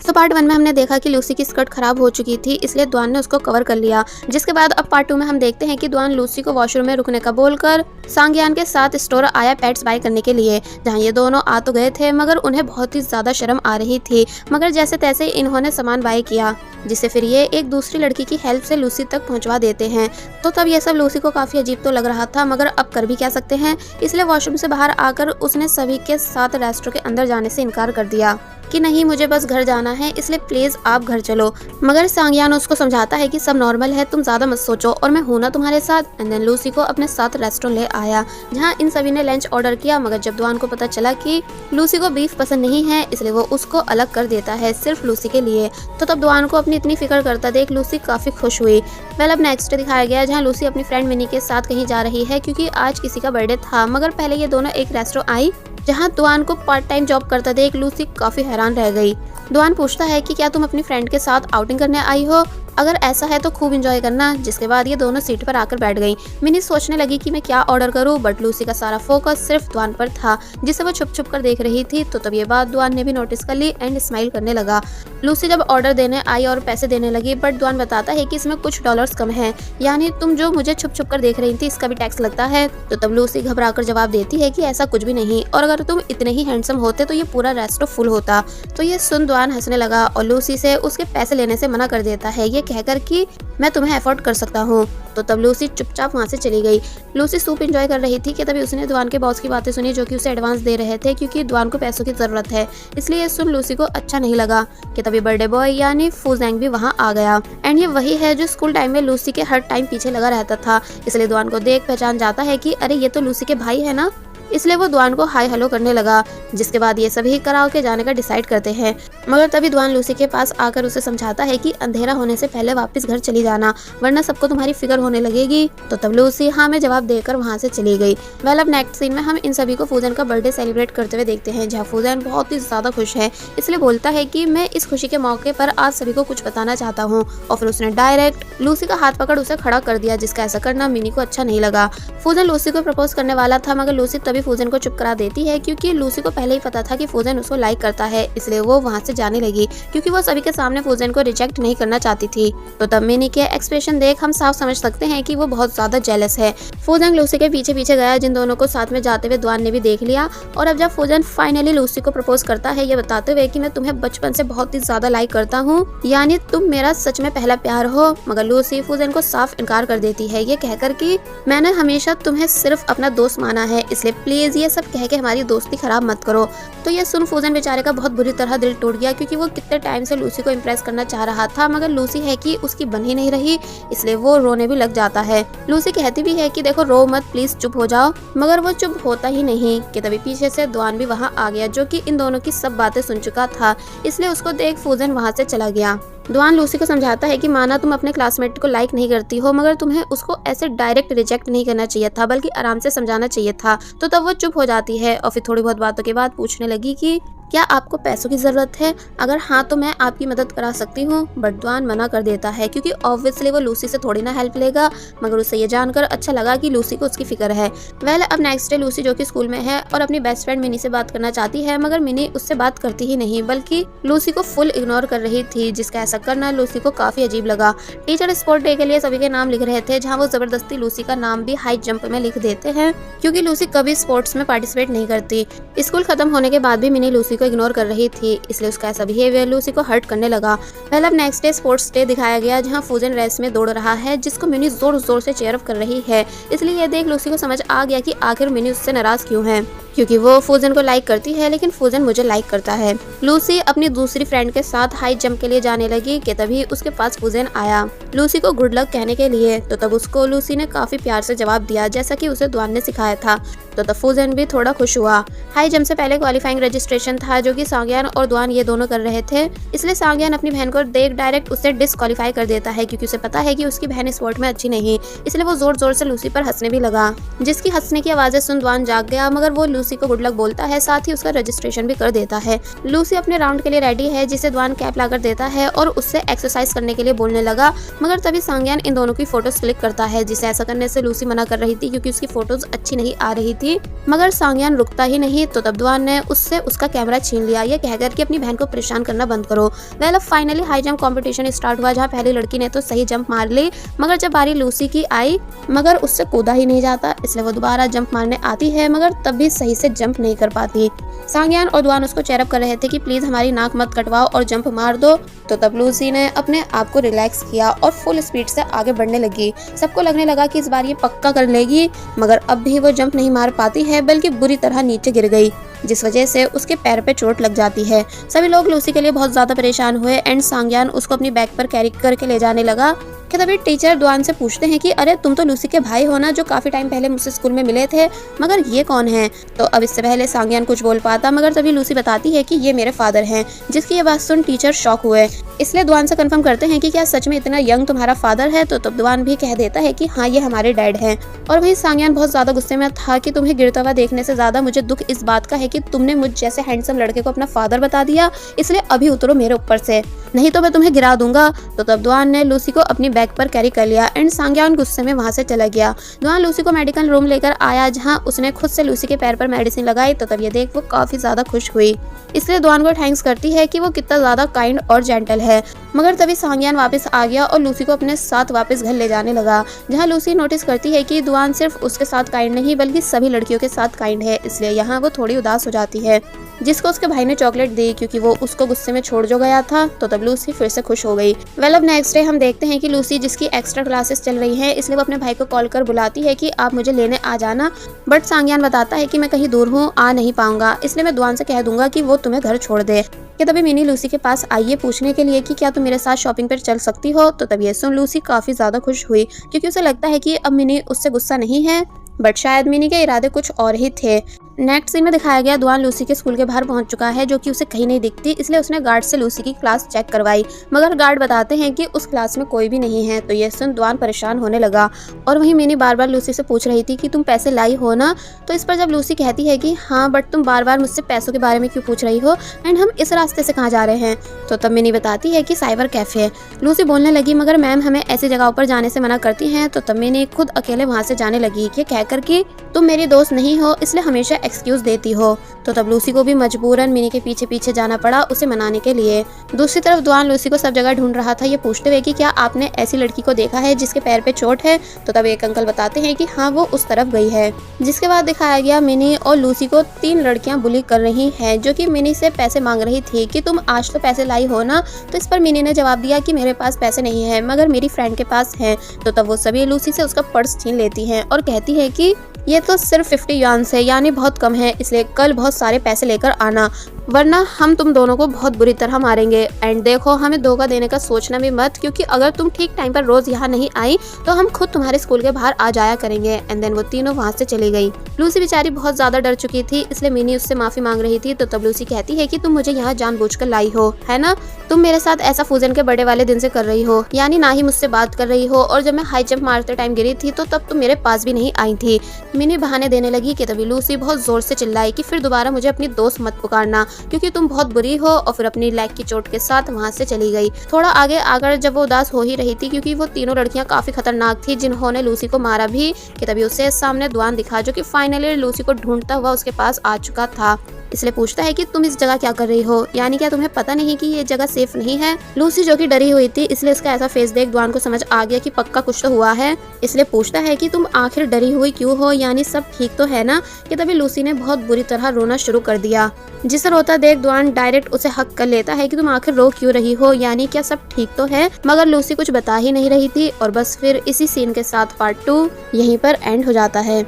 तो पार्ट 1 में हमने देखा कि लूसी की स्कर्ट खराब हो चुकी थी, इसलिए द्वान ने उसको कवर कर लिया। जिसके बाद अब पार्ट 2 में हम देखते हैं कि द्वान लूसी को वॉशरूम में रुकने का बोलकर सांग्यान के साथ स्टोर आया पेट्स बाय करने के लिए, जहां ये दोनों आ तो गए थे मगर उन्हें बहुत ही ज्यादा शर्म आ रही थी। मगर जैसे तैसे इन्होंने सामान बाय किया, जिससे फिर ये एक दूसरी लड़की की हेल्प से लूसी तक पहुंचवा देते हैं। तो तब ये सब लूसी को काफी अजीब तो लग रहा था, मगर अब कर भी क्या सकते हैं। इसलिए वॉशरूम से बाहर आकर उसने सभी के साथ रेस्टोरेंट के अंदर जाने से इनकार कर दिया कि नहीं, मुझे बस घर जाना है, इसलिए प्लीज आप घर चलो। मगर सांग्यान उसको समझाता है कि सब नॉर्मल है, तुम ज्यादा मत सोचो और मैं हूं ना तुम्हारे साथ। एंड देन लूसी को अपने साथ रेस्टोरेंट ले आया, जहां इन सभी ने लंच ऑर्डर किया। मगर जब द्वान को पता चला कि लूसी को बीफ पसंद नहीं है, इसलिए वो उसको अलग कर देता है सिर्फ लूसी के लिए। तो तब द्वान को अपनी इतनी फिक्र करता देख लूसी काफी खुश हुई। वेल अब नेक्स्ट दिखाया गया, जहाँ लूसी अपनी फ्रेंड मिनी के साथ कहीं जा रही है, क्योंकि आज किसी का बर्थडे था। मगर पहले ये दोनों एक रेस्टोरेंट आई, जहां द्वान को पार्ट टाइम जॉब करता देख लूसी काफी हैरान रह गई। द्वान पूछता है कि क्या तुम अपनी फ्रेंड के साथ आउटिंग करने आई हो, अगर ऐसा है तो खूब एंजॉय करना। जिसके बाद ये दोनों सीट पर आकर बैठ गई। मिनी सोचने लगी कि मैं क्या ऑर्डर करूं, बट लूसी का सारा फोकस सिर्फ द्वान पर था, जिसे वो छुप छुप कर देख रही थी। तो तब ये बात द्वान ने भी नोटिस कर ली एंड स्माइल करने लगा। लूसी जब ऑर्डर देने आई और पैसे देने लगी, बट द्वान बताता है कि इसमें कुछ डॉलर्स कम है, यानी तुम जो मुझे छुप छुप कर देख रही थी इसका भी टैक्स लगता है। तो तब लूसी घबरा कर जवाब देती है कि ऐसा कुछ भी नहीं, और अगर तुम इतने ही हैंडसम होते तो ये पूरा रेस्टोरेंट फुल होता। तो ये सुन द्वान हंसने लगा और लूसी से उसके पैसे लेने से मना कर देता है, ये कहकर कि मैं तुम्हें अफोर्ड कर सकता हूँ। तो तब लूसी चुपचाप वहाँ से चली गई। लूसी सूप एंजॉय कर रही थी कि तभी उसने द्वान के बॉस की बातें सुनी, जो कि उसे एडवांस दे रहे थे क्योंकि द्वान को पैसों की जरूरत है। इसलिए सुन लूसी को अच्छा नहीं लगा कि तभी बर्थडे बॉय यानी फूजेंग भी वहाँ आ गया। एंड ये वही है जो स्कूल टाइम में लूसी के हर टाइम पीछे लगा रहता था। इसलिए द्वान को देख पहचान जाता है कि अरे ये तो लूसी के भाई है ना, इसलिए वो द्वान को हाय हेलो करने लगा। जिसके बाद ये सभी कराओके जाने का डिसाइड करते हैं। मगर तभी द्वान लूसी के पास आकर उसे समझाता है कि अंधेरा होने से पहले वापस घर चली जाना, वरना सबको तुम्हारी फिक्र होने लगेगी। तो तब लूसी हाँ में जवाब देकर वहाँ से चली गई। वेल अब नेक्स्ट सीन में हम इन सभी को फूजन का बर्थडे सेलिब्रेट करते हुए देखते हैं, जहाँ फूजन बहुत ही ज्यादा खुश है। इसलिए बोलता है कि मैं इस खुशी के मौके पर आज सभी को कुछ बताना चाहता हूँ। और फिर उसने डायरेक्ट लूसी का हाथ पकड़ उसे खड़ा कर दिया, जिसका ऐसा करना मिनी को अच्छा नहीं लगा। फूजन लूसी को प्रपोज करने वाला था, मगर लूसी तभी फूजन को चुप करा देती है, क्योंकि लूसी को पहले ही पता था कि फूजन उसको लाइक करता है। इसलिए वो वहाँ से जाने लगी, क्योंकि वो सभी के सामने फूजन को रिजेक्ट नहीं करना चाहती थी। तो तब मिनी के एक्सप्रेशन देख हम साफ समझ सकते हैं कि वो बहुत ज्यादा जेलस है। फूजन लूसी के पीछे पीछे गया, जिन दोनों को साथ में जाते हुए द्वान ने भी देख लिया। और अब जब फूजन फाइनली लूसी को प्रपोज करता है, ये बताते हुए कि मैं तुम्हें बचपन से बहुत ही ज्यादा लाइक करता हूँ, यानी तुम मेरा सच में पहला प्यार हो। मगर लूसी फूजन को साफ इनकार कर देती है, ये कहकर कि मैंने हमेशा तुम्हें सिर्फ अपना दोस्त माना है, इसलिए प्लीज ये सब कह के हमारी दोस्ती खराब मत करो। तो ये सुन फूजन बेचारे का बहुत बुरी तरह दिल टूट गया, क्योंकि वो कितने टाइम से लूसी को इम्प्रेस करना चाह रहा था, मगर लूसी है कि उसकी बन ही नहीं रही। इसलिए वो रोने भी लग जाता है। लूसी कहती भी है कि देखो रो मत, प्लीज चुप हो जाओ, मगर वो चुप होता ही नहीं। कि तभी पीछे से द्वान भी वहाँ आ गया, जो कि इन दोनों की सब बातें सुन चुका था। इसलिए उसको देख फूजन वहाँ से चला गया। द्वान लूसी को समझाता है कि माना तुम अपने क्लासमेट को लाइक नहीं करती हो, मगर तुम्हें उसको ऐसे डायरेक्ट रिजेक्ट नहीं करना चाहिए था, बल्कि आराम से समझाना चाहिए था। तो तब वो चुप हो जाती है और फिर थोड़ी बहुत बातों के बाद पूछने लगी कि क्या आपको पैसों की जरूरत है, अगर हाँ तो मैं आपकी मदद करा सकती हूँ। बट द्वान मना कर देता है, क्योंकि ऑब्वियसली वो लूसी से थोड़ी ना हेल्प लेगा। मगर उसे ये जानकर अच्छा लगा कि लूसी को उसकी फिक्र है। वेल अब नेक्स्ट डे लूसी जो कि स्कूल में है और अपनी बेस्ट फ्रेंड मिनी से बात करना चाहती है, मगर मिनी उससे बात करती ही नहीं, बल्कि लूसी को फुल इग्नोर कर रही थी, जिसका ऐसा करना लूसी को काफी अजीब लगा। टीचर स्पोर्ट डे के लिए सभी के नाम लिख रहे थे, जहाँ वो जबरदस्ती लूसी का नाम भी हाई जंप में लिख देते हैं, क्योंकि लूसी कभी स्पोर्ट्स में पार्टिसिपेट नहीं करती। स्कूल खत्म होने के बाद भी मिनी लूसी को इग्नोर कर रही थी, इसलिए उसका ऐसा बिहेवियर लूसी को हर्ट करने लगा। पहले अब नेक्स्ट डे स्पोर्ट्स डे दिखाया गया, जहां फूजन रेस में दौड़ रहा है, जिसको मिनी जोर जोर से चीयर अप कर रही है। इसलिए ये देख लूसी को समझ आ गया कि आखिर मिनी उससे नाराज क्यों है, क्योंकि वो फूजन को लाइक करती है, लेकिन फूजन मुझे लाइक करता है। लूसी अपनी दूसरी फ्रेंड के साथ हाई जंप के लिए जाने लगी कि तभी उसके पास फूजन आया लूसी को गुड लक कहने के लिए। तो तब उसको लूसी ने काफी प्यार से जवाब दिया, जैसा कि उसे द्वान ने सिखाया था। तो तब फूजन भी थोड़ा खुश हुआ। हाई जंप से पहले क्वालिफाइंग रजिस्ट्रेशन था, जो कि सांग्यान और द्वान ये दोनों कर रहे थे। इसलिए सांग्यान अपनी बहन को देख डायरेक्ट उसे डिस्क्वालीफाई कर देता है, क्योंकि उसे पता है कि उसकी बहन स्पोर्ट में अच्छी नहीं। इसलिए वो जोर जोर से लूसी पर हंसने भी लगा, जिसकी हंसने की आवाजें सुन द्वान जाग गया, मगर वो लूसी लूसी को गुड लक बोलता है, साथ ही उसका रजिस्ट्रेशन भी कर देता है। लूसी अपने राउंड के लिए रेडी है, जिसे द्वान कैप लाकर देता है और उससे एक्सरसाइज करने के लिए बोलने लगा, मगर तभी सांग्यान इन दोनों की फोटोज क्लिक करता है, जिसे ऐसा करने से लूसी मना कर रही थी क्योंकि उसकी फोटोज अच्छी नहीं आ रही थी। मगर सांग्यान रुकता ही नहीं, तो तब द्वान ने उससे उसका कैमरा छीन लिया, ये कहकर कि अपनी बहन को परेशान करना बंद करो। वेल अब finally high jump competition start हुआ, जहाँ पहली लड़की ने तो सही जंप मार ली, मगर जब बारी लूसी की आई मगर उससे कूदा ही नहीं जाता, इसलिए वो दोबारा जंप मारने आती है, मगर तब भी सही से जंप नहीं कर पाती। सांग्यान और द्वान उसको चेयरअप कर रहे थे कि प्लीज हमारी नाक मत कटवाओ और जंप मार दो, तो तब लूसी ने अपने आप को रिलैक्स किया और फुल स्पीड से आगे बढ़ने लगी। सबको लगने लगा कि इस बार ये पक्का कर लेगी, मगर अब भी वो जंप नहीं मार पाती है, बल्कि बुरी तरह नीचे गिर गई, जिस वजह से उसके पैर पे चोट लग जाती है। सभी लोग लूसी के लिए बहुत ज्यादा परेशान हुए एंड सांग्यान उसको अपनी बैग पर कैरी करके ले जाने लगा। कि तभी टीचर द्वान से पूछते हैं कि अरे तुम तो लूसी के भाई हो ना, जो काफी टाइम पहले मुझसे स्कूल में मिले थे, मगर ये कौन है? तो अब इससे पहले सांग्यान कुछ बोल पाता, मगर तभी लूसी बताती है कि ये मेरे फादर हैं, जिसकी ये बात सुन टीचर शॉक हुए। इसलिए द्वान से कंफर्म करते हैं कि क्या सच में इतना यंग तुम्हारा फादर है? तो तब द्वान भी कह देता है कि हाँ ये हमारे डैड हैं। और वहीं सांग्यान बहुत ज्यादा गुस्से में था कि तुम्हें गिरता हुआ देखने से ज्यादा मुझे दुख इस बात का है कि तुमने मुझ जैसे हैंडसम लड़के को अपना फादर बता दिया, इसलिए अभी उतरो मेरे ऊपर से, नहीं तो मैं तुम्हें गिरा दूंगा। तो तब द्वान ने लूसी को अपनी बैग पर कैरी कर लिया एंड सांग्यान गुस्से में वहां से चला गया। द्वान लूसी को मेडिकल रूम लेकर आया, जहां उसने खुद से लूसी के पैर पर मेडिसिन लगाई, तो तब ये देख वो काफी ज्यादा खुश हुई, इसलिए द्वान को थैंक्स करती है कि वो कितना ज्यादा काइंड और जेंटल है। मगर तभी सांग्यान वापस आ गया और लूसी को अपने साथ वापस घर ले जाने लगा, जहां लूसी नोटिस करती है कि द्वान सिर्फ उसके साथ काइंड नहीं बल्कि सभी लड़कियों के साथ काइंड है, इसलिए यहाँ वो थोड़ी उदास हो जाती है, जिसको उसके भाई ने चॉकलेट दी क्योंकि वो उसको गुस्से में छोड़ जो गया था। तो तब लूसी फिर से खुश हो गई। वेल अब नेक्स्ट डे हम देखते हैं कि लूसी, जिसकी एक्स्ट्रा क्लासेस चल रही हैं, इसलिए वो अपने भाई को कॉल कर बुलाती है कि आप मुझे लेने आ जाना, बट सांग्यान बताता है कि मैं कहीं दूर हूँ, आ नहीं पाऊंगा, इसलिए मैं द्वान से कह दूंगा कि वो तुम्हें घर छोड़ दे। कि तभी मिनी लूसी के पास आई है पूछने के लिए कि क्या तुम मेरे साथ शॉपिंग पर चल सकती हो। तो तब ये सुन लूसी काफी ज्यादा खुश हुई, क्योंकि उसे लगता है कि अब मिनी उससे गुस्सा नहीं है, बट शायद मिनी के इरादे कुछ और ही थे। नेक्स्ट सीन में दिखाया गया द्वान लूसी के स्कूल के बाहर पहुंच चुका है, जो कि उसे कहीं नहीं दिखती, इसलिए उसने गार्ड से लूसी की क्लास चेक करवाई, मगर गार्ड बताते हैं कि उस क्लास में कोई भी नहीं है। तो ये सुन द्वान परेशान होने लगा और वहीं मिनी बार बार लूसी से पूछ रही थी कि तुम पैसे लाई हो ना। तो इस पर जब लूसी कहती है कि हाँ, बट तुम बार बार मुझसे पैसों के बारे में क्यों पूछ रही हो एंड हम इस रास्ते से कहाँ जा रहे हैं? तो तब मिनी बताती है कि साइबर कैफे। लूसी बोलने लगी मगर मैम हमें ऐसी जगहों पर जाने से मना करती हैं। तो तब मिनी खुद अकेले वहाँ से जाने लगी, कि कहकर कि तुम मेरी दोस्त नहीं हो, इसलिए हमेशा एक्सक्यूज देती हो। तो तब लूसी को भी मजबूरन मिनी के पीछे पीछे जाना पड़ा उसे मनाने के लिए। दूसरी तरफ द्वान लूसी को सब जगह ढूंढ रहा था, ये पूछते हुए कि क्या आपने ऐसी लड़की को देखा है जिसके पैर पे चोट है? तो तब एक अंकल बताते हैं कि हाँ, वो उस तरफ गई है। जिसके बाद दिखाया गया मिनी और लूसी को 3 लड़कियां बुली कर रही हैं, जो कि मिनी से पैसे मांग रही थी कि तुम आज तो पैसे लाई हो ना। तो इस पर मिनी ने जवाब दिया कि मेरे पास पैसे नहीं है, मगर मेरी फ्रेंड के पास है। तो तब वो सभी लूसी से उसका पर्स छीन लेती हैं और कहती है कि ये तो सिर्फ 50 युआन्स है, यानी बहुत कम है, इसलिए कल बहुत सारे पैसे लेकर आना, वरना हम तुम दोनों को बहुत बुरी तरह मारेंगे। एंड देखो, हमें धोखा देने का सोचना भी मत, क्योंकि अगर तुम ठीक टाइम पर रोज यहाँ नहीं आई तो हम खुद तुम्हारे स्कूल के बाहर आ जाया करेंगे। एंड देन वो तीनों वहाँ से चली गई। लूसी बेचारी बहुत ज्यादा डर चुकी थी, इसलिए मिनी उससे माफी मांग रही थी। तो तब लूसी कहती है कि तुम मुझे यहाँ जानबूझकर लाई हो, है ना? तुम मेरे साथ ऐसा फूजन के बर्थडे वाले दिन से कर रही हो, यानी ना ही मुझसे बात कर रही हो, और जब मैं हाई जंप मारते टाइम गिरी थी तो तब तुम मेरे पास भी नहीं आई थी। मिनी बहाने देने लगी कि तभी लूसी बहुत जोर से चिल्लाई कि फिर दोबारा मुझे अपनी दोस्त मत पुकारना, क्योंकि तुम बहुत बुरी हो, और फिर अपनी लेग की चोट के साथ वहाँ से चली गई। थोड़ा आगे आकर जब वो उदास हो ही रही थी, क्योंकि वो तीनों लड़कियां काफी खतरनाक थी जिन्होंने लूसी को मारा भी, कि तभी उसे सामने द्वान दिखा, जो कि फाइनली लूसी को ढूंढता हुआ उसके पास आ चुका था। इसलिए पूछता है कि तुम इस जगह क्या कर रही हो, यानी क्या तुम्हें पता नहीं कि ये जगह सेफ नहीं है? लूसी जो कि डरी हुई थी, इसलिए इसका ऐसा फेस देख द्वान को समझ आ गया कि पक्का कुछ तो हुआ है, इसलिए पूछता है कि तुम आखिर डरी हुई क्यों हो, यानी सब ठीक तो है ना? कि तभी लूसी ने बहुत बुरी तरह रोना शुरू कर दिया, जिसे रोता देख द्वान डायरेक्ट उसे हक कर लेता है कि तुम आखिर रो क्यों रही हो, यानी क्या सब ठीक तो है? मगर लूसी कुछ बता ही नहीं रही थी, और बस फिर इसी सीन के साथ पार्ट 2 यहीं पर एंड हो जाता है।